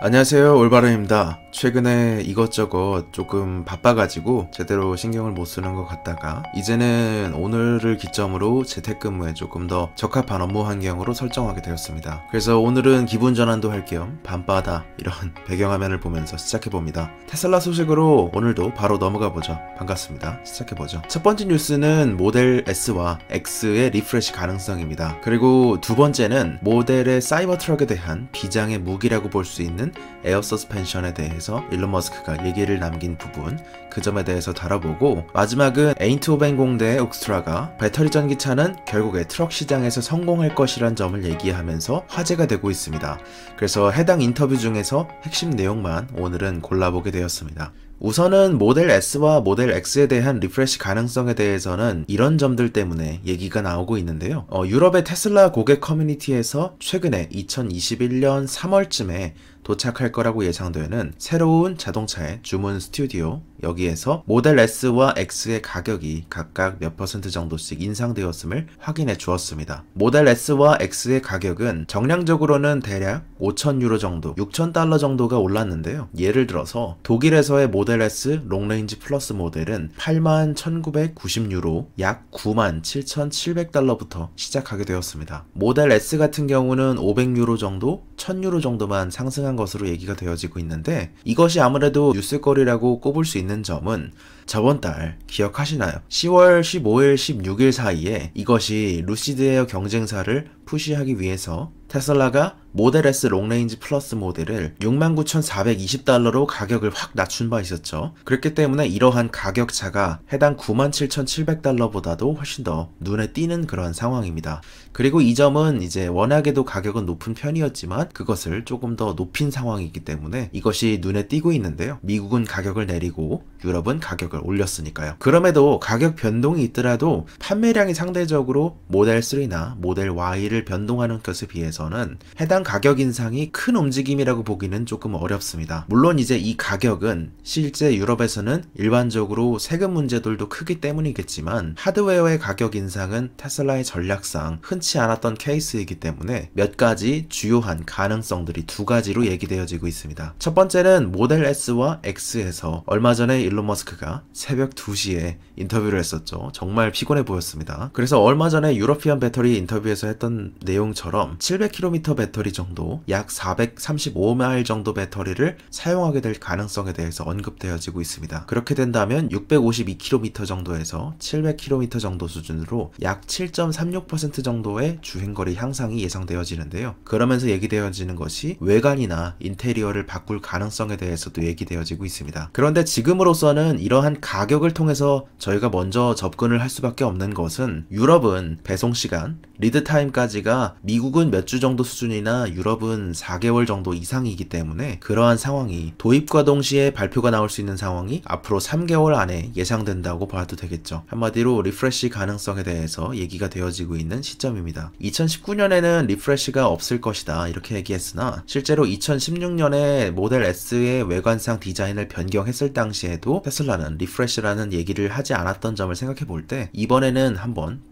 안녕하세요, 올바름입니다. 최근에 이것저것 조금 바빠가지고 제대로 신경을 못 쓰는 것 같다가 이제는 오늘을 기점으로 재택근무에 조금 더 적합한 업무 환경으로 설정하게 되었습니다. 그래서 오늘은 기분 전환도 할 겸 밤바다 이런 배경화면을 보면서 시작해봅니다. 테슬라 소식으로 오늘도 바로 넘어가보죠. 반갑습니다. 시작해보죠. 첫 번째 뉴스는 모델 S와 X의 리프레시 가능성입니다. 그리고 두 번째는 모델의 사이버 트럭에 대한 비장의 무기라고 볼 수 있는 에어 서스펜션에 대해서 일론 머스크가 얘기를 남긴 부분, 그 점에 대해서 다뤄보고, 마지막은 에인트호벤 공대의 옥스트라가 배터리 전기차는 결국에 트럭 시장에서 성공할 것이란 점을 얘기하면서 화제가 되고 있습니다. 그래서 해당 인터뷰 중에서 핵심 내용만 오늘은 골라보게 되었습니다. 우선은 모델 S와 모델 X에 대한 리프레시 가능성에 대해서는 이런 점들 때문에 얘기가 나오고 있는데요. 유럽의 테슬라 고객 커뮤니티에서 최근에 2021년 3월쯤에 도착할 거라고 예상되는 새로운 자동차의 주문 스튜디오, 여기에서 모델 S와 X의 가격이 각각 몇 % 정도씩 인상되었음을 확인해 주었습니다. 모델 S와 X의 가격은 정량적으로는 대략 5,000유로 정도, 6,000달러 정도가 올랐는데요. 예를 들어서 독일에서의 모델 S 롱레인지 플러스 모델은 81,990유로, 약 97,700달러부터 시작하게 되었습니다. 모델 S 같은 경우는 500유로 정도, 1,000유로 정도만 상승한 것으로 얘기가 되어지고 있는데, 이것이 아무래도 뉴스거리라고 꼽을 수 있는 점은 저번 달 기억하시나요? 10월 15일, 16일 사이에 이것이 루시드에어 경쟁사를 푸시하기 위해서 테슬라가 모델 S 롱레인지 플러스 모델을 69,420달러로 가격을 확 낮춘 바 있었죠. 그렇기 때문에 이러한 가격 차가 해당 97,700달러보다도 훨씬 더 눈에 띄는 그런 상황입니다. 그리고 이 점은 이제 워낙에도 가격은 높은 편이었지만 그것을 조금 더 높인 상황이기 때문에 이것이 눈에 띄고 있는데요. 미국은 가격을 내리고 유럽은 가격을 올렸으니까요. 그럼에도 가격 변동이 있더라도 판매량이 상대적으로 모델 3나 모델 Y를 변동하는 것에 비해서는 해당 가격 인상이 큰 움직임이라고 보기는 조금 어렵습니다. 물론 이제 이 가격은 실제 유럽에서는 일반적으로 세금 문제들도 크기 때문이겠지만 하드웨어의 가격 인상은 테슬라의 전략상 흔치 않았던 케이스이기 때문에 몇 가지 주요한 가능성들이 두 가지로 얘기되어지고 있습니다. 첫 번째는 모델 S와 X에서 얼마 전에 일론 머스크가 새벽 2시에 인터뷰를 했었죠. 정말 피곤해 보였습니다. 그래서 얼마 전에 유러피안 배터리 인터뷰에서 했던 내용처럼 700km 배터리 정도, 약 435마일 정도 배터리를 사용하게 될 가능성에 대해서 언급되어지고 있습니다. 그렇게 된다면 652km 정도에서 700km 정도 수준으로 약 7.36% 정도의 주행거리 향상이 예상되어지는데요. 그러면서 얘기되어지는 것이 외관이나 인테리어를 바꿀 가능성에 대해서도 얘기되어지고 있습니다. 그런데 지금으로서는 이러한 가격을 통해서 저희가 먼저 접근을 할 수밖에 없는 것은, 유럽은 배송시간, 리드타임까지가 미국은 몇 주 정도 수준이나 유럽은 4개월 정도 이상이기 때문에 그러한 상황이 도입과 동시에 발표가 나올 수 있는 상황이 앞으로 3개월 안에 예상된다고 봐도 되겠죠. 한마디로 리프레시 가능성에 대해서 얘기가 되어지고 있는 시점입니다. 2019년에는 리프레시가 없을 것이다 이렇게 얘기했으나 실제로 2016년에 모델 S의 외관상 디자인을 변경했을 당시에도 테슬라는 리프레시라는 얘기를 하지 않았던 점을 생각해 볼 때 이번에는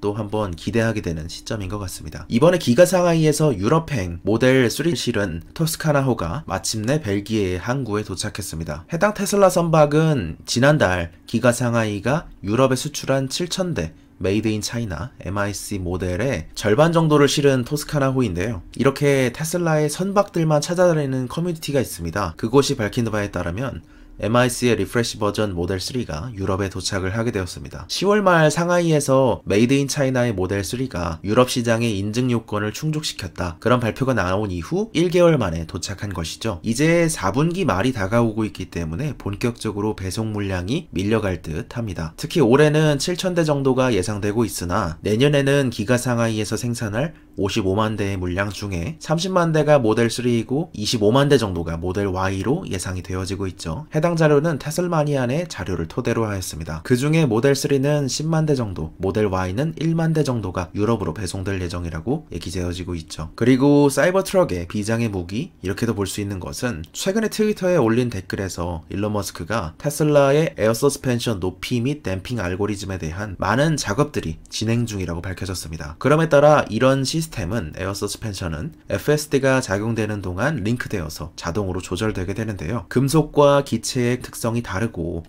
또 한 번 기대하게 되는 시점인 것 같습니다. 이번에 기가 상하이에서 유럽행 모델 3 실은 토스카나호가 마침내 벨기에의 항구에 도착했습니다. 해당 테슬라 선박은 지난달 기가 상하이가 유럽에 수출한 7,000대 메이드 인 차이나 MIC 모델의 절반 정도를 실은 토스카나호인데요. 이렇게 테슬라의 선박들만 찾아다니는 커뮤니티가 있습니다. 그곳이 밝힌 바에 따르면 MIC의 리프레시 버전 모델 3가 유럽에 도착을 하게 되었습니다. 10월 말 상하이에서 메이드 인 차이나의 모델 3가 유럽 시장의 인증 요건을 충족시켰다, 그런 발표가 나온 이후 1개월 만에 도착한 것이죠. 이제 4분기 말이 다가오고 있기 때문에 본격적으로 배송 물량이 밀려갈 듯 합니다. 특히 올해는 7,000대 정도가 예상되고 있으나 내년에는 기가 상하이에서 생산할 55만 대의 물량 중에 30만 대가 모델 3이고 25만 대 정도가 모델 Y로 예상이 되어지고 있죠. 해당 해당 자료는 테슬마니안의 자료를 토대로 하였습니다. 그 중에 모델 3는 10만 대 정도, 모델 Y는 1만 대 정도가 유럽으로 배송될 예정이라고 얘기되어지고 있죠. 그리고 사이버 트럭의 비장의 무기, 이렇게도 볼 수 있는 것은 최근에 트위터에 올린 댓글에서 일론 머스크가 테슬라의 에어 서스펜션 높이 및 댐핑 알고리즘에 대한 많은 작업들이 진행 중이라고 밝혀졌습니다. 그럼에 따라 이런 시스템은 에어 서스펜션은 FSD가 작용되는 동안 링크되어서 자동으로 조절되게 되는데요. 금속과 기체의 특성이 다르고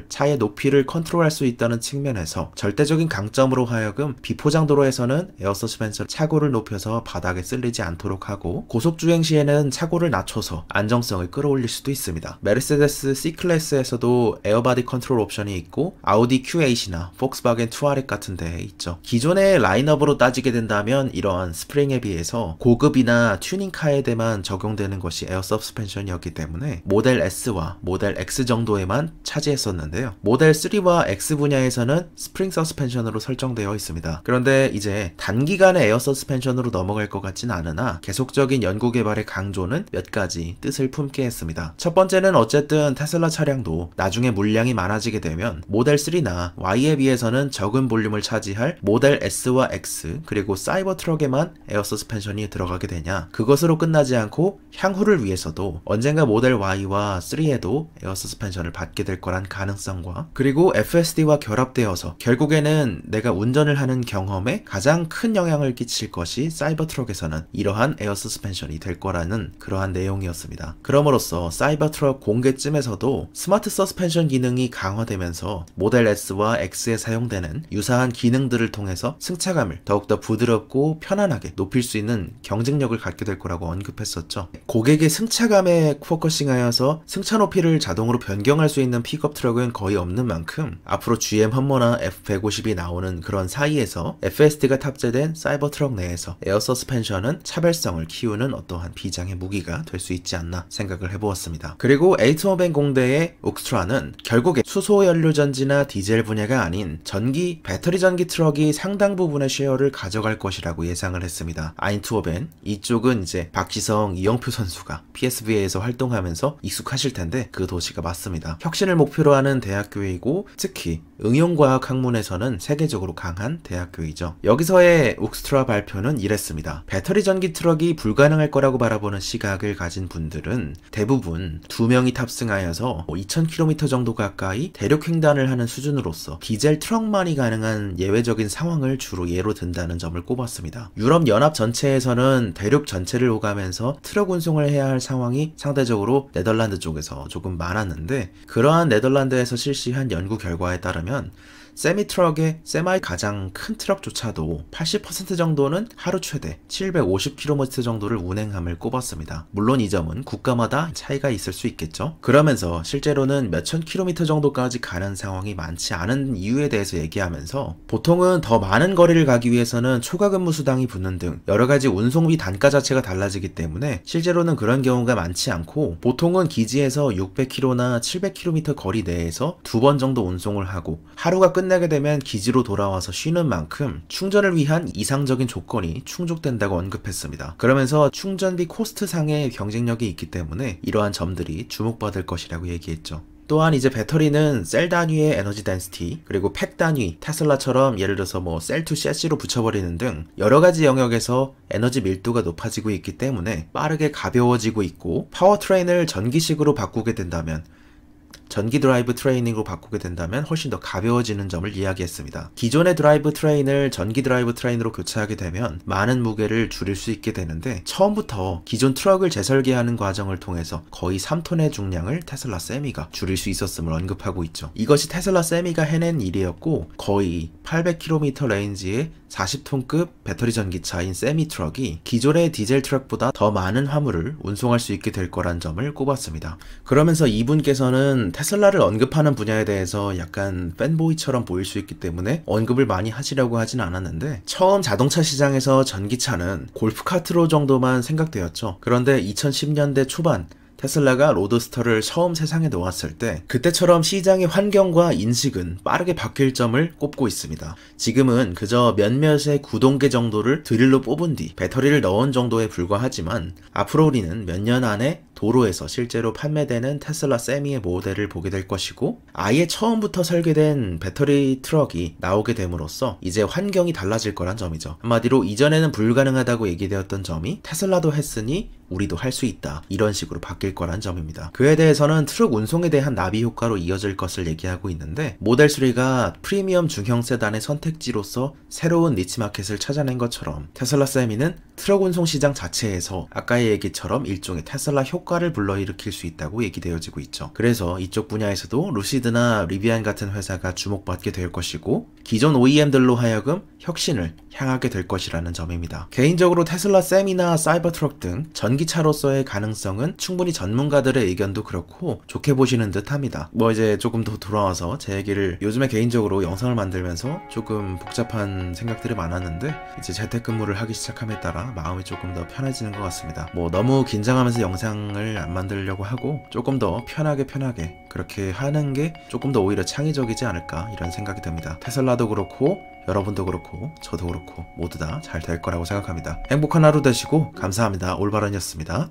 차의 높이를 컨트롤할 수 있다는 측면에서 절대적인 강점으로 하여금 비포장 도로에서는 에어 서스펜션 차고를 높여서 바닥에 쓸리지 않도록 하고 고속주행 시에는 차고를 낮춰서 안정성을 끌어올릴 수도 있습니다. 메르세데스 C클래스에서도 에어바디 컨트롤 옵션이 있고 아우디 Q8이나 폭스바겐 투아렉 같은 데에 있죠. 기존의 라인업으로 따지게 된다면 이러한 스프링에 비해서 고급이나 튜닝카에대만 적용되는 것이 에어 서스펜션이었기 때문에 모델 S와 모델 X 정도에만 차지했었는데요. 모델 3와 X 분야에서는 스프링 서스펜션으로 설정되어 있습니다. 그런데 이제 단기간에 에어 서스펜션으로 넘어갈 것 같진 않으나 계속적인 연구 개발의 강조는 몇 가지 뜻을 품게 했습니다. 첫 번째는 어쨌든 테슬라 차량도 나중에 물량이 많아지게 되면 모델 3나 Y에 비해서는 적은 볼륨을 차지할 모델 S와 X 그리고 사이버 트럭에만 에어 서스펜션이 들어가게 되냐, 그것으로 끝나지 않고 향후를 위해서도 언젠가 모델 Y와 3에도 에어 서스펜션을 받게 될 거란 가능성과 그리고 FSD와 결합되어서 결국에는 내가 운전을 하는 경험에 가장 큰 영향을 끼칠 것이 사이버 트럭에서는 이러한 에어 서스펜션이 될 거라는 그러한 내용이었습니다. 그럼으로써 사이버 트럭 공개쯤에서도 스마트 서스펜션 기능이 강화되면서 모델 S와 X에 사용되는 유사한 기능들을 통해서 승차감을 더욱더 부드럽고 편안하게 높일 수 있는 경쟁력을 갖게 될 거라고 언급했었죠. 고객의 승차감에 포커싱하여서 승차 높이를 자동으로 변경할 수 있는 픽업 트럭은 거의 없는 만큼 앞으로 GM 험머나 F150이 나오는 그런 사이에서 FSD가 탑재된 사이버 트럭 내에서 에어 서스펜션은 차별성을 키우는 어떠한 비장의 무기가 될 수 있지 않나 생각을 해보았습니다. 그리고 에이트모벤 공대의 옥스트라는 결국에 수소연료전지나 디젤 분야가 아닌 전기, 배터리 전기 트럭이 상당 부분의 쉐어를 가져갈 것이라고 예상을 했습니다. 아인트호벤, 이쪽은 이제 박지성, 이영표 선수가 PSV에서 활동하면서 익숙하실 텐데 그 도시가 맞습니다. 혁신을 목표로 하는 대학교이고 특히 응용과학 학문에서는 세계적으로 강한 대학교이죠. 여기서의 옥스트라 발표는 이랬습니다. 배터리 전기 트럭이 불가능할 거라고 바라보는 시각을 가진 분들은 대부분 2명이 탑승하여서 2000km 정도 가까이 대륙 횡단을 하는 수준으로서 디젤 트럭만이 가능한 예외적인 상황을 주로 예로 든다는 점을 꼽았습니다. 유럽 연합 전체에서는 대륙 전체를 오가면서 트럭 운송을 해야 할 상황이 상대적으로 네덜란드 쪽에서 조금 많았는데 그러한 네덜란드에서 실시한 연구 결과에 따르면 세미트럭의 세마이 가장 큰 트럭조차도 80% 정도는 하루 최대 750km 정도를 운행함을 꼽았습니다. 물론 이 점은 국가마다 차이가 있을 수 있겠죠. 그러면서 실제로는 몇천 킬로미터 정도까지 가는 상황이 많지 않은 이유에 대해서 얘기하면서 보통은 더 많은 거리를 가기 위해서는 초과 근무 수당이 붙는 등 여러가지 운송비 단가 자체가 달라지기 때문에 실제로는 그런 경우가 많지 않고 보통은 기지에서 600km나 700km 거리 내에서 2번 정도 운송을 하고 하루가 끝나게 되면 기지로 돌아와서 쉬는 만큼 충전을 위한 이상적인 조건이 충족된다고 언급했습니다. 그러면서 충전비 코스트상의 경쟁력이 있기 때문에 이러한 점들이 주목받을 것이라고 얘기했죠. 또한 이제 배터리는 셀 단위의 에너지 덴시티 그리고 팩 단위, 테슬라처럼 예를 들어서 뭐 셀 투 셰시로 붙여버리는 등 여러가지 영역에서 에너지 밀도가 높아지고 있기 때문에 빠르게 가벼워지고 있고 파워트레인을 전기식으로 바꾸게 된다면 전기 드라이브 트레인으로 바꾸게 된다면 훨씬 더 가벼워지는 점을 이야기했습니다. 기존의 드라이브 트레인을 전기 드라이브 트레인으로 교체하게 되면 많은 무게를 줄일 수 있게 되는데 처음부터 기존 트럭을 재설계하는 과정을 통해서 거의 3톤의 중량을 테슬라 세미가 줄일 수 있었음을 언급하고 있죠. 이것이 테슬라 세미가 해낸 일이었고 거의 800km 레인지의 40톤급 배터리 전기차인 세미 트럭이 기존의 디젤 트럭보다 더 많은 화물을 운송할 수 있게 될 거란 점을 꼽았습니다. 그러면서 이분께서는 테슬라를 언급하는 분야에 대해서 약간 팬보이처럼 보일 수 있기 때문에 언급을 많이 하시려고 하진 않았는데 처음 자동차 시장에서 전기차는 골프카트로 정도만 생각되었죠. 그런데 2010년대 초반 테슬라가 로드스터를 처음 세상에 놓았을 때 그때처럼 시장의 환경과 인식은 빠르게 바뀔 점을 꼽고 있습니다. 지금은 그저 몇몇의 구동계 정도를 드릴로 뽑은 뒤 배터리를 넣은 정도에 불과하지만 앞으로 우리는 몇 년 안에 도로에서 실제로 판매되는 테슬라 세미의 모델을 보게 될 것이고, 아예 처음부터 설계된 배터리 트럭이 나오게 됨으로써 이제 환경이 달라질 거란 점이죠. 한마디로 이전에는 불가능하다고 얘기되었던 점이 테슬라도 했으니 우리도 할 수 있다, 이런 식으로 바뀔 거란 점입니다. 그에 대해서는 트럭 운송에 대한 나비 효과로 이어질 것을 얘기하고 있는데, 모델 3가 프리미엄 중형 세단의 선택지로서 새로운 니치 마켓을 찾아낸 것처럼 테슬라 세미는 트럭 운송 시장 자체에서 아까의 얘기처럼 일종의 테슬라 효과를 불러일으킬 수 있다고 얘기되어지고 있죠. 그래서 이쪽 분야에서도 루시드나 리비안 같은 회사가 주목받게 될 것이고, 기존 OEM들로 하여금 혁신을 향하게 될 것이라는 점입니다. 개인적으로 테슬라 세미나 사이버 트럭 등 전기차로서의 가능성은 충분히 전문가들의 의견도 그렇고 좋게 보시는 듯 합니다. 이제 조금 더 돌아와서 제 얘기를, 요즘에 개인적으로 영상을 만들면서 조금 복잡한 생각들이 많았는데 이제 재택근무를 하기 시작함에 따라 마음이 조금 더 편해지는 것 같습니다. 너무 긴장하면서 영상을 안 만들려고 하고 조금 더 편하게 그렇게 하는 게 조금 더 오히려 창의적이지 않을까, 이런 생각이 듭니다. 테슬라도 그렇고 여러분도 그렇고 저도 그렇고 모두 다 잘 될 거라고 생각합니다. 행복한 하루 되시고 감사합니다. 올바른이었습니다.